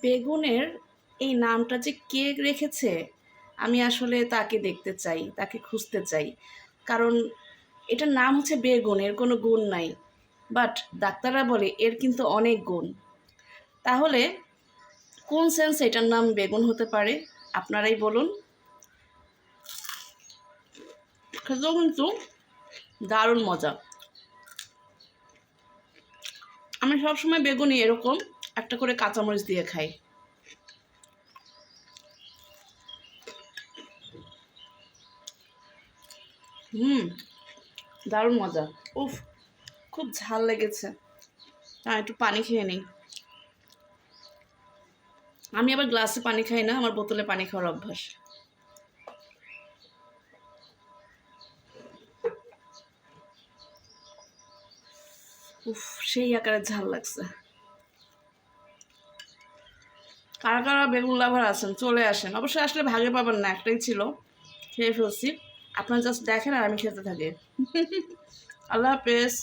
বেগুনের এই নামটা যে কে রেখেছে, আমি আসলে তাকে দেখতে চাই, তাকে খুঁজতে চাই। কারণ এটার নাম হচ্ছে বেগুন, এর কোনো গুণ নাই। বাট ডাক্তাররা বলে এর কিন্তু অনেক গুণ। তাহলে কোন সেন্স এটার নাম বেগুন হতে পারে? আপনারাই বলুন। খেতেও কিন্তু দারুণ মজা। আমি সবসময় বেগুনই এরকম একটা করে কাঁচামরিচ দিয়ে খাই। হুম, দারুণ মজা। উফ, খুব ঝাল লেগেছে। একটু পানি খেয়ে নিই। আমি আবার গ্লাসে পানি খাই না, আমার বোতলে পানি খাওয়ার অভ্যাস। উফ, সেই আকারে ঝাল লাগছে। কারা কারা বেগুন লাভার আছেন চলে আসেন, অবশ্যই আসলে ভাগে পাবেন না, একটাই ছিল, খেয়ে ফেলছি। আপনারা জাস্ট দেখেন আর আমি খেতে থাকি। আল্লাহ হাফেজ।